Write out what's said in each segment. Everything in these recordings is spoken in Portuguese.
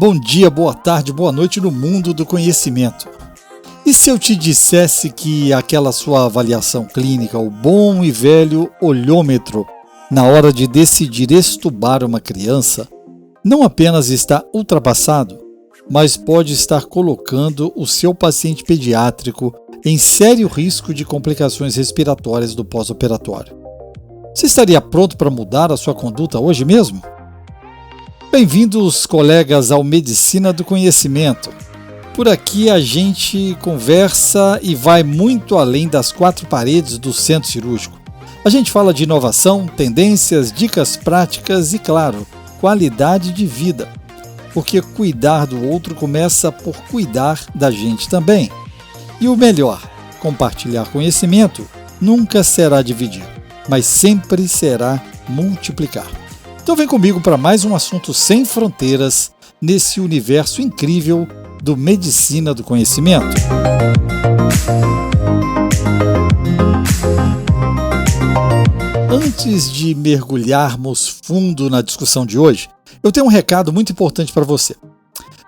Bom dia, boa tarde, boa noite no mundo do conhecimento. E se eu te dissesse que aquela sua avaliação clínica, o bom e velho olhômetro, na hora de decidir extubar uma criança, não apenas está ultrapassado, mas pode estar colocando o seu paciente pediátrico em sério risco de complicações respiratórias do pós-operatório? Você estaria pronto para mudar a sua conduta hoje mesmo? Bem-vindos, colegas, ao Medicina do Conhecimento. Por aqui a gente conversa e vai muito além das quatro paredes do centro cirúrgico. A gente fala de inovação, tendências, dicas práticas e, claro, qualidade de vida. Porque cuidar do outro começa por cuidar da gente também. E o melhor, compartilhar conhecimento nunca será dividir, mas sempre será multiplicar. Então vem comigo para mais um assunto sem fronteiras nesse universo incrível do Medicina do Conhecimento. Antes de mergulharmos fundo na discussão de hoje, eu tenho um recado muito importante para você.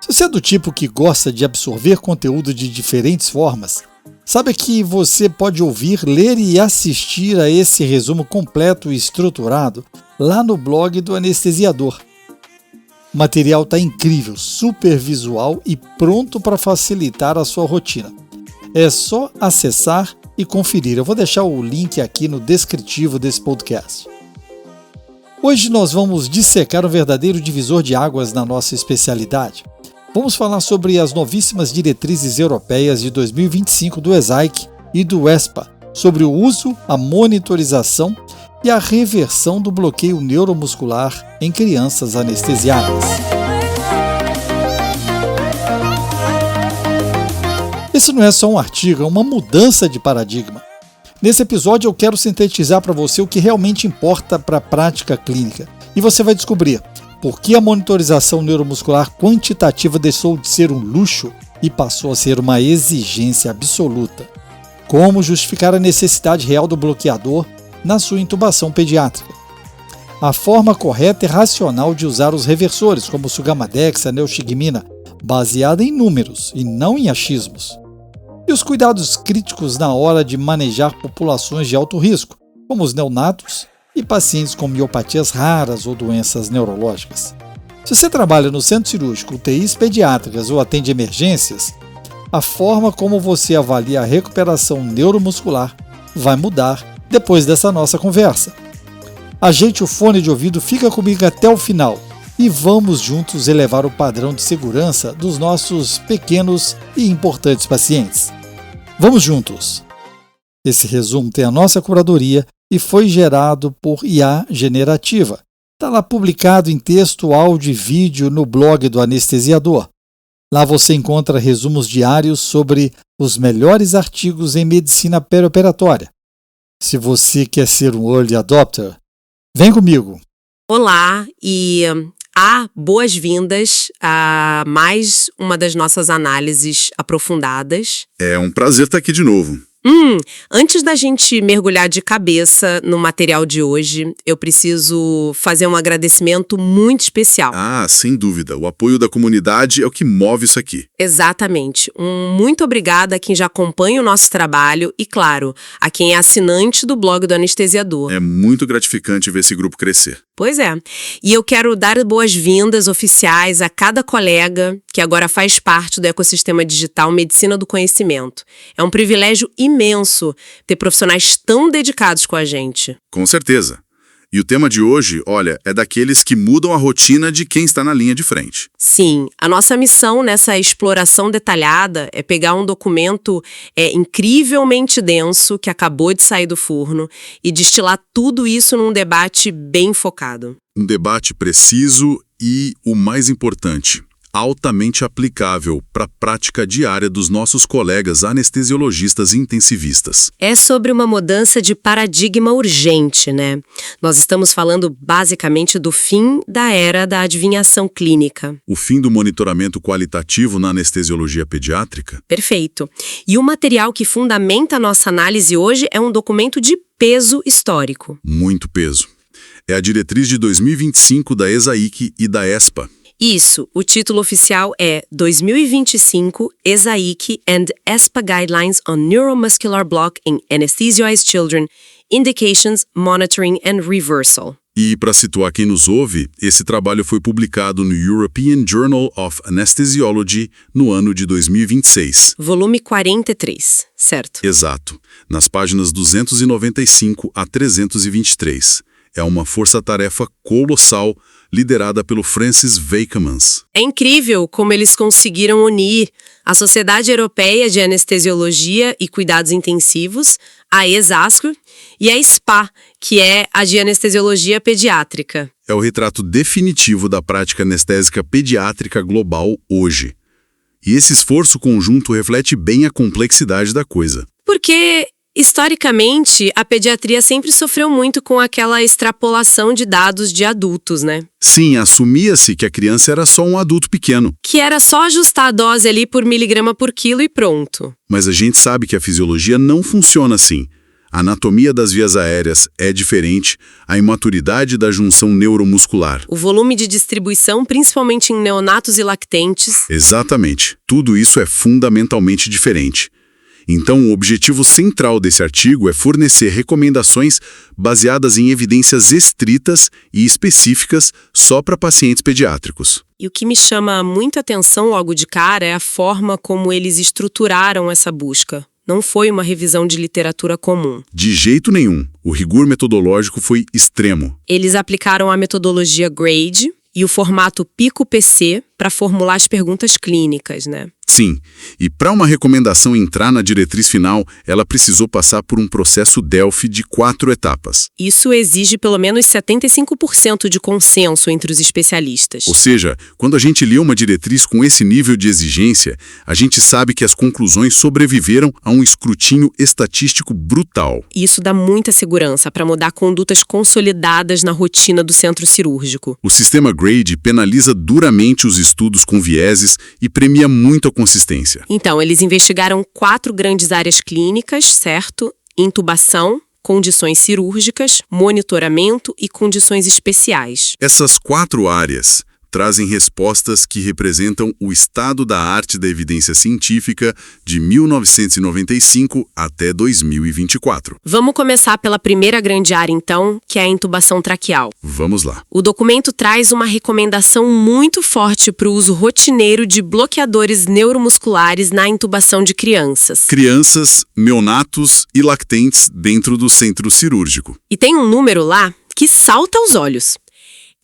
Se você é do tipo que gosta de absorver conteúdo de diferentes formas, saiba que você pode ouvir, ler e assistir a esse resumo completo e estruturado lá no blog do Anestesiador. O material está incrível, super visual e pronto para facilitar a sua rotina. É só acessar e conferir. Eu vou deixar o link aqui no descritivo desse podcast. Hoje nós vamos dissecar um verdadeiro divisor de águas na nossa especialidade. Vamos falar sobre as novíssimas diretrizes europeias de 2025 do ESAIC e do ESPA, sobre o uso, a monitorização e a reversão do bloqueio neuromuscular em crianças anestesiadas. Esse não é só um artigo, é uma mudança de paradigma. Nesse episódio eu quero sintetizar para você o que realmente importa para a prática clínica. E você vai descobrir por que a monitorização neuromuscular quantitativa deixou de ser um luxo e passou a ser uma exigência absoluta. Como justificar a necessidade real do bloqueador na sua intubação pediátrica. A forma correta e racional de usar os reversores, como Sugamadex, a neostigmina, baseada em números e não em achismos. E os cuidados críticos na hora de manejar populações de alto risco, como os neonatos e pacientes com miopatias raras ou doenças neurológicas. Se você trabalha no centro cirúrgico, UTIs pediátricas ou atende emergências, a forma como você avalia a recuperação neuromuscular vai mudar depois dessa nossa conversa. Ajeite o fone de ouvido, fica comigo até o final e vamos juntos elevar o padrão de segurança dos nossos pequenos e importantes pacientes. Vamos juntos! Esse resumo tem a nossa curadoria e foi gerado por IA generativa. Está lá publicado em texto, áudio e vídeo no blog do Anestesiador. Lá você encontra resumos diários sobre os melhores artigos em medicina perioperatória. Se você quer ser um early adopter, vem comigo! Olá e boas-vindas a mais uma das nossas análises aprofundadas. É um prazer estar aqui de novo. Antes da gente mergulhar de cabeça no material de hoje, eu preciso fazer um agradecimento muito especial. Ah, sem dúvida. O apoio da comunidade é o que move isso aqui. Exatamente. Muito obrigada a quem já acompanha o nosso trabalho e, claro, a quem é assinante do blog do Anestesiador. É muito gratificante ver esse grupo crescer. Pois é. E eu quero dar boas-vindas oficiais a cada colega que agora faz parte do ecossistema digital Medicina do Conhecimento. É um privilégio imenso ter profissionais tão dedicados com a gente. Com certeza. E o tema de hoje, olha, é daqueles que mudam a rotina de quem está na linha de frente. Sim, a nossa missão nessa exploração detalhada é pegar um documento incrivelmente denso que acabou de sair do forno e destilar tudo isso num debate bem focado. Um debate preciso e, o mais importante, altamente aplicável para a prática diária dos nossos colegas anestesiologistas e intensivistas. É sobre uma mudança de paradigma urgente, né? Nós estamos falando basicamente do fim da era da adivinhação clínica. O fim do monitoramento qualitativo na anestesiologia pediátrica? Perfeito. E o material que fundamenta a nossa análise hoje é um documento de peso histórico. Muito peso. É a diretriz de 2025 da ESAIC e da ESPA. Isso, o título oficial é 2025 ESAIC and ESPA Guidelines on Neuromuscular Block in Anesthesialized Children, Indications, Monitoring and Reversal. E, para situar quem nos ouve, esse trabalho foi publicado no European Journal of Anesthesiology no ano de 2026. Volume 43, certo? Exato, nas páginas 295 a 323. É uma força-tarefa colossal liderada pelo Francis Weikemans. É incrível como eles conseguiram unir a Sociedade Europeia de Anestesiologia e Cuidados Intensivos, a ESASCO, e a SPA, que é a de Anestesiologia Pediátrica. É o retrato definitivo da prática anestésica pediátrica global hoje. E esse esforço conjunto reflete bem a complexidade da coisa. Porque, historicamente, a pediatria sempre sofreu muito com aquela extrapolação de dados de adultos, né? Sim, assumia-se que a criança era só um adulto pequeno. Que era só ajustar a dose ali por miligrama por quilo e pronto. Mas a gente sabe que a fisiologia não funciona assim. A anatomia das vias aéreas é diferente, a imaturidade da junção neuromuscular. O volume de distribuição, principalmente em neonatos e lactentes. Exatamente. Tudo isso é fundamentalmente diferente. Então, o objetivo central desse artigo é fornecer recomendações baseadas em evidências estritas e específicas só para pacientes pediátricos. E o que me chama muita atenção logo de cara é a forma como eles estruturaram essa busca. Não foi uma revisão de literatura comum. De jeito nenhum. O rigor metodológico foi extremo. Eles aplicaram a metodologia GRADE e o formato PICO-PC para formular as perguntas clínicas, né? Sim, e para uma recomendação entrar na diretriz final, ela precisou passar por um processo Delphi de 4 etapas. Isso exige pelo menos 75% de consenso entre os especialistas. Ou seja, quando a gente lê uma diretriz com esse nível de exigência, a gente sabe que as conclusões sobreviveram a um escrutínio estatístico brutal. Isso dá muita segurança para mudar condutas consolidadas na rotina do centro cirúrgico. O sistema GRADE penaliza duramente os estudos com vieses e premia muito a consistência. Então, eles investigaram 4 grandes áreas clínicas, certo? Intubação, condições cirúrgicas, monitoramento e condições especiais. Essas 4 áreas trazem respostas que representam o estado da arte da evidência científica de 1995 até 2024. Vamos começar pela primeira grande área, então, que é a intubação traqueal. Vamos lá. O documento traz uma recomendação muito forte para o uso rotineiro de bloqueadores neuromusculares na intubação de crianças. Crianças, neonatos e lactentes dentro do centro cirúrgico. E tem um número lá que salta aos olhos.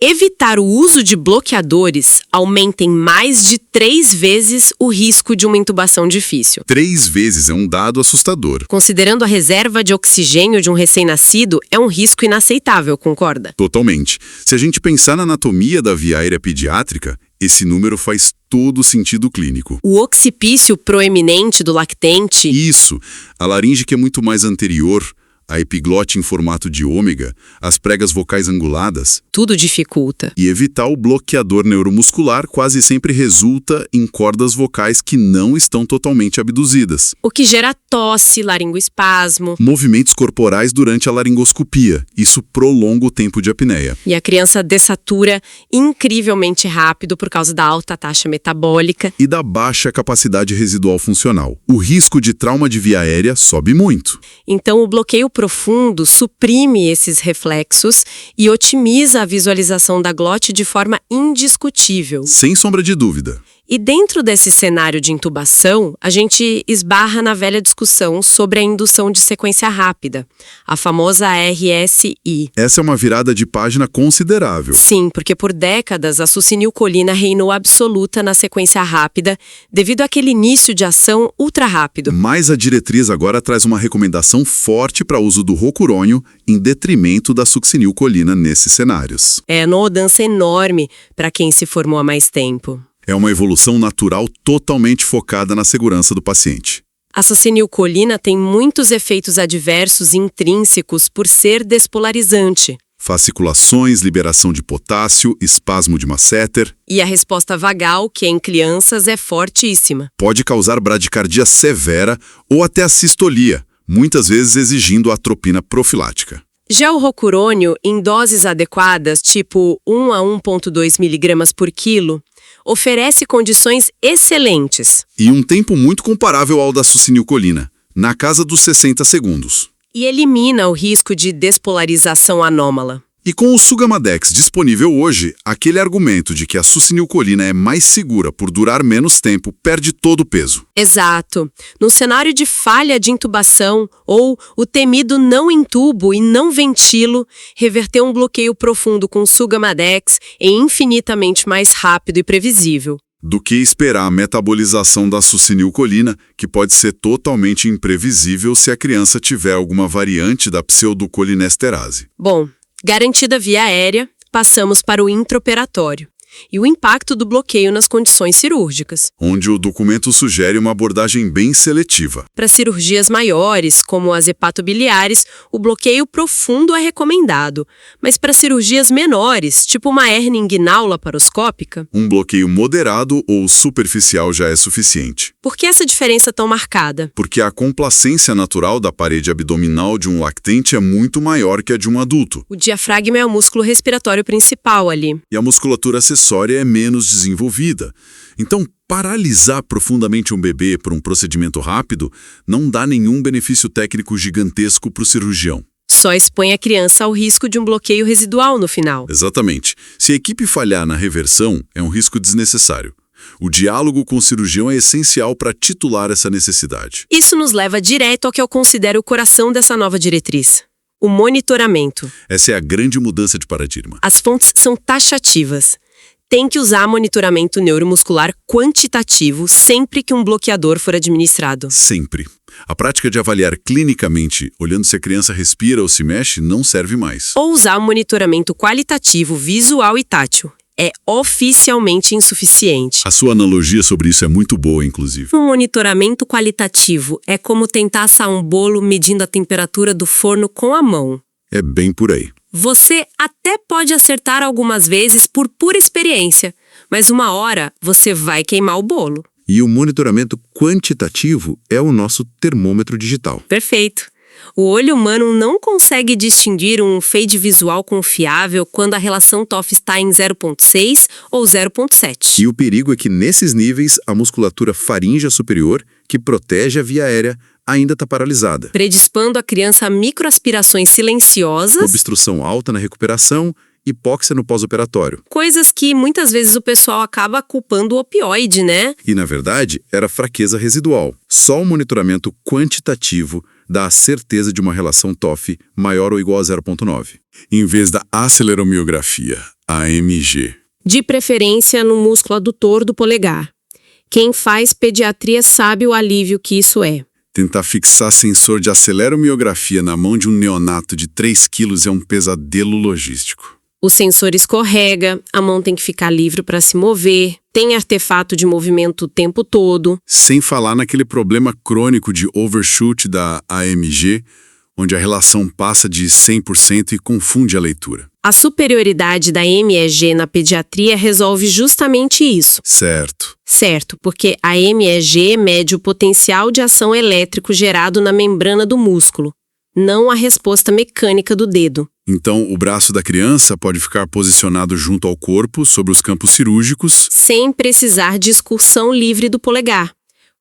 Evitar o uso de bloqueadores aumenta em mais de 3 vezes o risco de uma intubação difícil. 3 vezes é um dado assustador. Considerando a reserva de oxigênio de um recém-nascido, é um risco inaceitável, concorda? Totalmente. Se a gente pensar na anatomia da via aérea pediátrica, esse número faz todo sentido clínico. O occipício proeminente do lactente... Isso. A laringe que é muito mais anterior, a epiglote em formato de ômega, as pregas vocais anguladas. Tudo dificulta. E evitar o bloqueador neuromuscular quase sempre resulta em cordas vocais que não estão totalmente abduzidas. O que gera tosse, laringoespasmo. Movimentos corporais durante a laringoscopia. Isso prolonga o tempo de apneia. E a criança dessatura incrivelmente rápido por causa da alta taxa metabólica. E da baixa capacidade residual funcional. O risco de trauma de via aérea sobe muito. Então, o bloqueio profundo suprime esses reflexos e otimiza a visualização da glote de forma indiscutível. Sem sombra de dúvida. E dentro desse cenário de intubação, a gente esbarra na velha discussão sobre a indução de sequência rápida, a famosa RSI. Essa é uma virada de página considerável. Sim, porque por décadas a succinilcolina reinou absoluta na sequência rápida devido àquele início de ação ultra rápido. Mas a diretriz agora traz uma recomendação forte para o uso do rocurônio em detrimento da succinilcolina nesses cenários. É uma mudança enorme para quem se formou há mais tempo. É uma evolução natural totalmente focada na segurança do paciente. A succinilcolina tem muitos efeitos adversos intrínsecos por ser despolarizante. Fasciculações, liberação de potássio, espasmo de masseter. E a resposta vagal, que em crianças é fortíssima. Pode causar bradicardia severa ou até a sistolia, muitas vezes exigindo a atropina profilática. Já o rocurônio, em doses adequadas, tipo 1 a 1,2 mg por quilo, oferece condições excelentes. E um tempo muito comparável ao da succinilcolina, na casa dos 60 segundos. E elimina o risco de despolarização anômala. E com o Sugamadex disponível hoje, aquele argumento de que a succinilcolina é mais segura por durar menos tempo perde todo o peso. Exato. No cenário de falha de intubação ou o temido não intubo e não ventilo, reverter um bloqueio profundo com o Sugamadex é infinitamente mais rápido e previsível. Do que esperar a metabolização da succinilcolina, que pode ser totalmente imprevisível se a criança tiver alguma variante da pseudocolinesterase. Bom, garantida via aérea, passamos para o intraoperatório e o impacto do bloqueio nas condições cirúrgicas. Onde o documento sugere uma abordagem bem seletiva. Para cirurgias maiores, como as hepatobiliares, o bloqueio profundo é recomendado, mas para cirurgias menores, tipo uma hérnia inguinal laparoscópica, um bloqueio moderado ou superficial já é suficiente. Por que essa diferença tão marcada? Porque a complacência natural da parede abdominal de um lactente é muito maior que a de um adulto. O diafragma é o músculo respiratório principal ali. E a musculatura acessória é menos desenvolvida. Então, paralisar profundamente um bebê por um procedimento rápido não dá nenhum benefício técnico gigantesco para o cirurgião. Só expõe a criança ao risco de um bloqueio residual no final. Exatamente. Se a equipe falhar na reversão, é um risco desnecessário. O diálogo com o cirurgião é essencial para titular essa necessidade. Isso nos leva direto ao que eu considero o coração dessa nova diretriz: o monitoramento. Essa é a grande mudança de paradigma. As fontes são taxativas. Tem que usar monitoramento neuromuscular quantitativo sempre que um bloqueador for administrado. Sempre. A prática de avaliar clinicamente, olhando se a criança respira ou se mexe, não serve mais. Ou usar monitoramento qualitativo, visual e tátil. É oficialmente insuficiente. A sua analogia sobre isso é muito boa, inclusive. Um monitoramento qualitativo é como tentar assar um bolo medindo a temperatura do forno com a mão. É bem por aí. Você até pode acertar algumas vezes por pura experiência, mas uma hora você vai queimar o bolo. E o monitoramento quantitativo é o nosso termômetro digital. Perfeito. O olho humano não consegue distinguir um fade visual confiável quando a relação TOF está em 0,6 ou 0,7. E o perigo é que nesses níveis a musculatura faríngea superior, que protege a via aérea, ainda está paralisada. Predispondo a criança a microaspirações silenciosas, Obstrução alta na recuperação, hipóxia no pós-operatório. coisas que muitas vezes o pessoal acaba culpando o opioide, né? E, na verdade, era fraqueza residual. Só o monitoramento quantitativo dá a certeza de uma relação TOF maior ou igual a 0,9. Em vez da aceleromiografia, AMG. De preferência no músculo adutor do polegar. Quem faz pediatria sabe o alívio que isso é. Tentar fixar sensor de aceleromiografia na mão de um neonato de 3 quilos é um pesadelo logístico. O sensor escorrega, a mão tem que ficar livre para se mover, tem artefato de movimento o tempo todo. Sem falar naquele problema crônico de overshoot da AMG, onde a relação passa de 100% e confunde a leitura. A superioridade da MEG na pediatria resolve justamente isso. Certo, porque a MEG mede o potencial de ação elétrico gerado na membrana do músculo, não a resposta mecânica do dedo. Então, o braço da criança pode ficar posicionado junto ao corpo, sobre os campos cirúrgicos, sem precisar de excursão livre do polegar.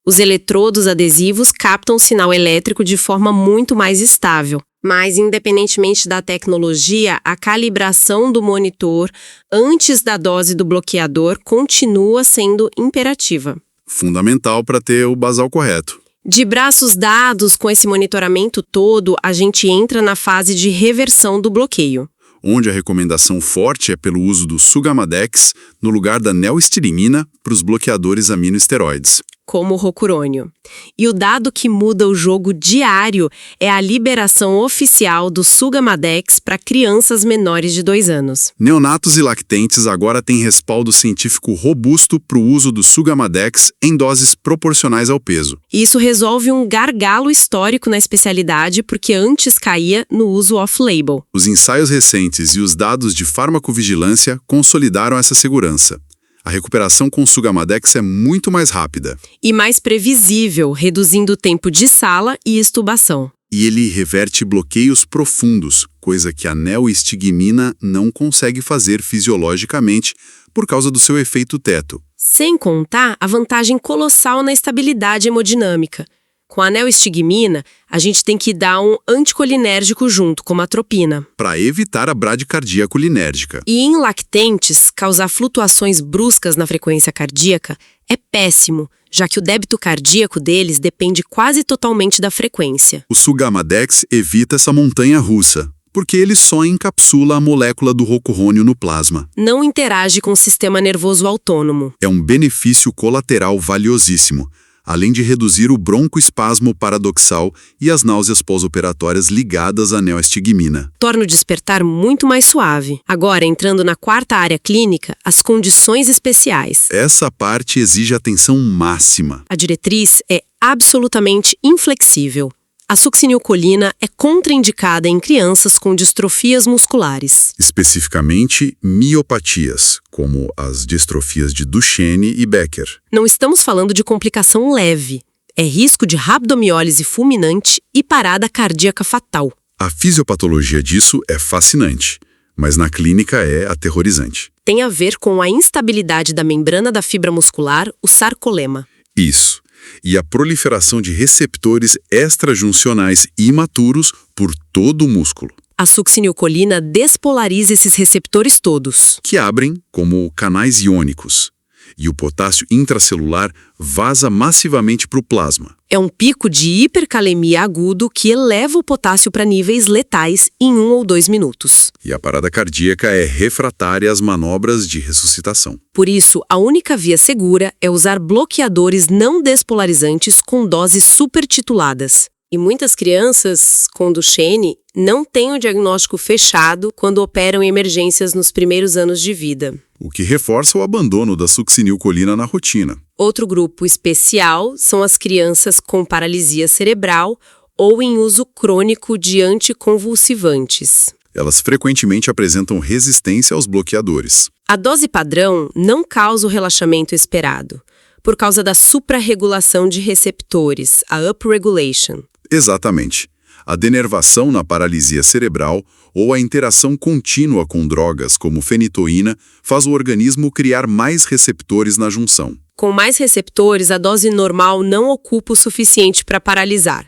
Os eletrodos adesivos captam o sinal elétrico de forma muito mais estável. Mas, independentemente da tecnologia, a calibração do monitor antes da dose do bloqueador continua sendo imperativa. fundamental para ter o basal correto. De braços dados com esse monitoramento todo, a gente entra na fase de reversão do bloqueio. Onde a recomendação forte é pelo uso do Sugamadex no lugar da neoestirimina para os bloqueadores aminoesteroides. Como o rocurônio. E o dado que muda o jogo diário é a liberação oficial do Sugamadex para crianças menores de 2 anos. Neonatos e lactentes agora têm respaldo científico robusto para o uso do Sugamadex em doses proporcionais ao peso. E isso resolve um gargalo histórico na especialidade, porque antes caía no uso off-label. Os ensaios recentes e os dados de farmacovigilância consolidaram essa segurança. A recuperação com Sugamadex é muito mais rápida. E mais previsível, reduzindo o tempo de sala e extubação. E ele reverte bloqueios profundos, coisa que a neoestigmina não consegue fazer fisiologicamente por causa do seu efeito teto. Sem contar a vantagem colossal na estabilidade hemodinâmica. Com a neoestigmina, a gente tem que dar um anticolinérgico junto, como a atropina. Para evitar a bradicardia colinérgica. E em lactentes, causar flutuações bruscas na frequência cardíaca é péssimo, já que o débito cardíaco deles depende quase totalmente da frequência. O Sugamadex evita essa montanha-russa, porque ele só encapsula a molécula do rocurônio no plasma. Não interage com o sistema nervoso autônomo. É um benefício colateral valiosíssimo, além de reduzir o broncoespasmo paradoxal e as náuseas pós-operatórias ligadas à neoestigmina. Torna o despertar muito mais suave. Agora, entrando na quarta área clínica, as condições especiais. Essa parte exige atenção máxima. A diretriz é absolutamente inflexível. A succinilcolina é contraindicada em crianças com distrofias musculares. Especificamente, miopatias, como as distrofias de Duchenne e Becker. Não estamos falando de complicação leve. É risco de rabdomiólise fulminante e parada cardíaca fatal. A fisiopatologia disso é fascinante, mas na clínica é aterrorizante. Tem a ver com a instabilidade da membrana da fibra muscular, o sarcolema. Isso. E a proliferação de receptores extrajuncionais imaturos por todo o músculo. A succinilcolina despolariza esses receptores todos, Que abrem como canais iônicos. E o potássio intracelular vaza massivamente para o plasma. É um pico de hipercalemia agudo que eleva o potássio para níveis letais em 1 ou 2 minutos. E a parada cardíaca é refratária às manobras de ressuscitação. Por isso, a única via segura é usar bloqueadores não despolarizantes com doses supertituladas. E muitas crianças com Duchenne não têm o diagnóstico fechado quando operam em emergências nos primeiros anos de vida. O que reforça o abandono da succinilcolina na rotina. Outro grupo especial são as crianças com paralisia cerebral ou em uso crônico de anticonvulsivantes. Elas frequentemente apresentam resistência aos bloqueadores. A dose padrão não causa o relaxamento esperado, por causa da suprarregulação de receptores, a upregulation. Exatamente. A denervação na paralisia cerebral ou a interação contínua com drogas como fenitoína faz o organismo criar mais receptores na junção. Com mais receptores, a dose normal não ocupa o suficiente para paralisar.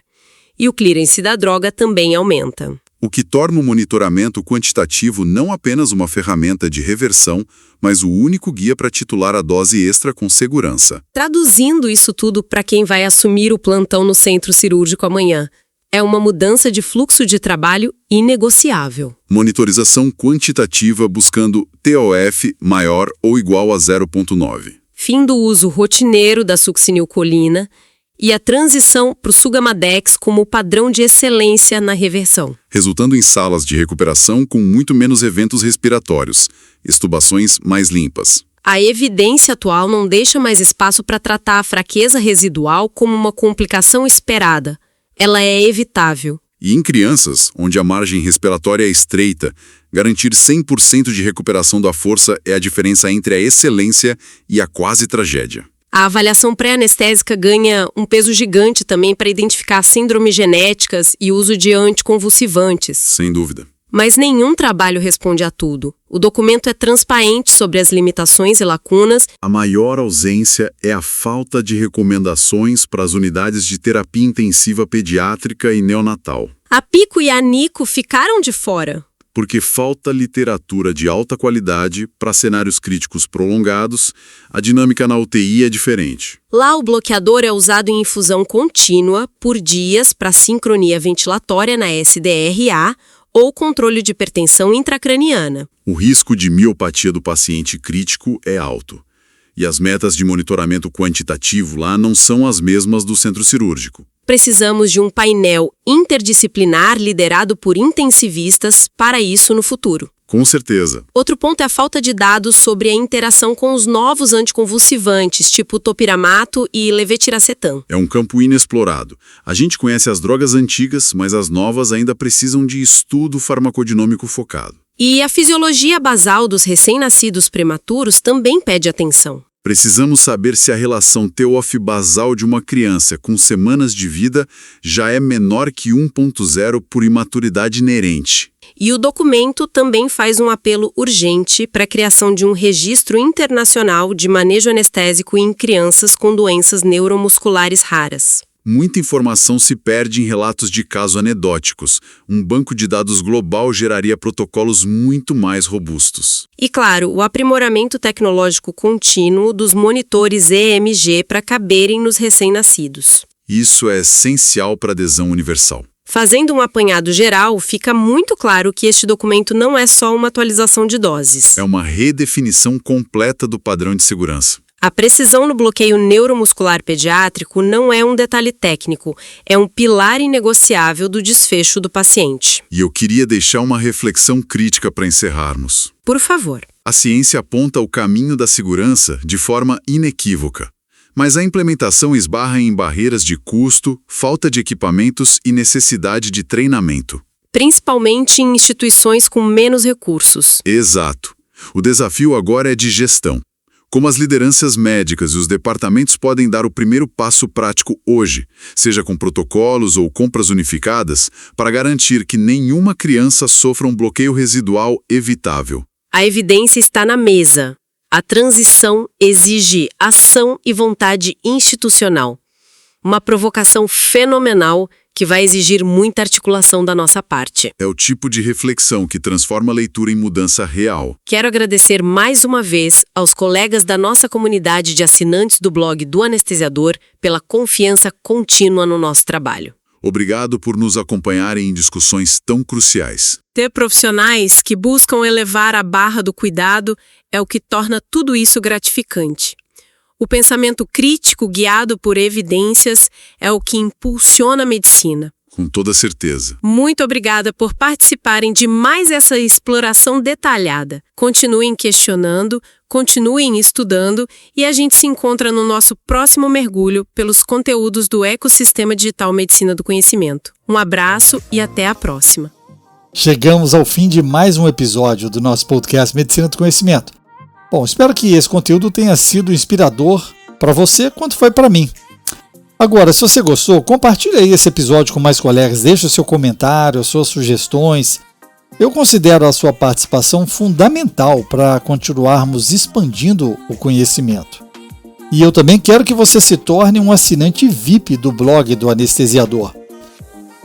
E o clearance da droga também aumenta. O que torna o monitoramento quantitativo não apenas uma ferramenta de reversão, mas o único guia para titular a dose extra com segurança. Traduzindo isso tudo para quem vai assumir o plantão no centro cirúrgico amanhã, é uma mudança de fluxo de trabalho inegociável. Monitorização quantitativa buscando TOF maior ou igual a 0,9. Fim do uso rotineiro da succinilcolina e a transição para o Sugamadex como padrão de excelência na reversão. Resultando em salas de recuperação com muito menos eventos respiratórios, extubações mais limpas. A evidência atual não deixa mais espaço para tratar a fraqueza residual como uma complicação esperada. Ela é evitável. E em crianças, onde a margem respiratória é estreita, garantir 100% de recuperação da força é a diferença entre a excelência e a quase tragédia. A avaliação pré-anestésica ganha um peso gigante também para identificar síndromes genéticas e uso de anticonvulsivantes. Sem dúvida. Mas nenhum trabalho responde a tudo. O documento é transparente sobre as limitações e lacunas. A maior ausência é a falta de recomendações para as unidades de terapia intensiva pediátrica e neonatal. A PICO e a NICO ficaram de fora. Porque falta literatura de alta qualidade para cenários críticos prolongados, a dinâmica na UTI é diferente. Lá o bloqueador é usado em infusão contínua por dias para sincronia ventilatória na SDRA ou controle de hipertensão intracraniana. O risco de miopatia do paciente crítico é alto. E as metas de monitoramento quantitativo lá não são as mesmas do centro cirúrgico. Precisamos de um painel interdisciplinar liderado por intensivistas para isso no futuro. Com certeza. Outro ponto é a falta de dados sobre a interação com os novos anticonvulsivantes, tipo topiramato e levetiracetam. É um campo inexplorado. A gente conhece as drogas antigas, mas as novas ainda precisam de estudo farmacodinâmico focado. E a fisiologia basal dos recém-nascidos prematuros também pede atenção. Precisamos saber se a relação TOF basal de uma criança com semanas de vida já é menor que 1.0 por imaturidade inerente. E o documento também faz um apelo urgente para a criação de um registro internacional de manejo anestésico em crianças com doenças neuromusculares raras. Muita informação se perde em relatos de casos anedóticos. Um banco de dados global geraria protocolos muito mais robustos. E, claro, o aprimoramento tecnológico contínuo dos monitores EMG para caberem nos recém-nascidos. Isso é essencial para a adesão universal. Fazendo um apanhado geral, fica muito claro que este documento não é só uma atualização de doses. É uma redefinição completa do padrão de segurança. A precisão no bloqueio neuromuscular pediátrico não é um detalhe técnico, é um pilar inegociável do desfecho do paciente. E eu queria deixar uma reflexão crítica para encerrarmos. Por favor. A ciência aponta o caminho da segurança de forma inequívoca, mas a implementação esbarra em barreiras de custo, falta de equipamentos e necessidade de treinamento. Principalmente em instituições com menos recursos. Exato. O desafio agora é de gestão. Como as lideranças médicas e os departamentos podem dar o primeiro passo prático hoje, seja com protocolos ou compras unificadas, para garantir que nenhuma criança sofra um bloqueio residual evitável. A evidência está na mesa. A transição exige ação e vontade institucional. Uma provocação fenomenal que vai exigir muita articulação da nossa parte. É o tipo de reflexão que transforma a leitura em mudança real. Quero agradecer mais uma vez aos colegas da nossa comunidade de assinantes do blog do Anestesiador pela confiança contínua no nosso trabalho. Obrigado por nos acompanharem em discussões tão cruciais. Ter profissionais que buscam elevar a barra do cuidado é o que torna tudo isso gratificante. O pensamento crítico guiado por evidências é o que impulsiona a medicina. Com toda certeza. Muito obrigada por participarem de mais essa exploração detalhada. Continuem questionando, continuem estudando e a gente se encontra no nosso próximo mergulho pelos conteúdos do ecossistema digital Medicina do Conhecimento. Um abraço e até a próxima. Chegamos ao fim de mais um episódio do nosso podcast Medicina do Conhecimento. Bom, espero que esse conteúdo tenha sido inspirador para você quanto foi para mim. Agora, se você gostou, compartilhe aí esse episódio com mais colegas, deixe o seu comentário, as suas sugestões. Eu considero a sua participação fundamental para continuarmos expandindo o conhecimento. E eu também quero que você se torne um assinante VIP do blog do Anestesiador.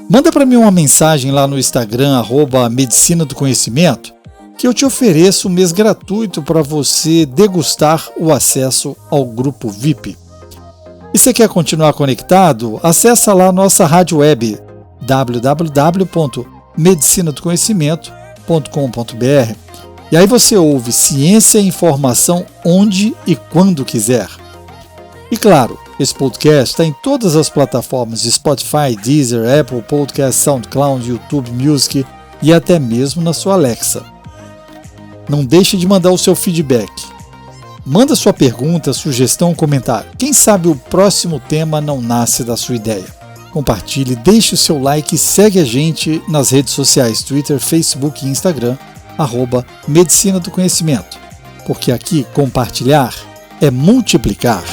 Manda para mim uma mensagem lá no Instagram, @Medicina do Conhecimento, que eu te ofereço um mês gratuito para você degustar o acesso ao grupo VIP. E você quer continuar conectado? Acessa lá a nossa rádio web www.medicinadoconhecimento.com.br e aí você ouve ciência e informação onde e quando quiser. E claro, esse podcast está em todas as plataformas Spotify, Deezer, Apple Podcast, SoundCloud, YouTube Music e até mesmo na sua Alexa. Não deixe de mandar o seu feedback. Manda sua pergunta, sugestão ou comentário. Quem sabe o próximo tema não nasce da sua ideia. Compartilhe, deixe o seu like e segue a gente nas redes sociais Twitter, Facebook e Instagram, @Medicina do Conhecimento. Porque aqui compartilhar é multiplicar.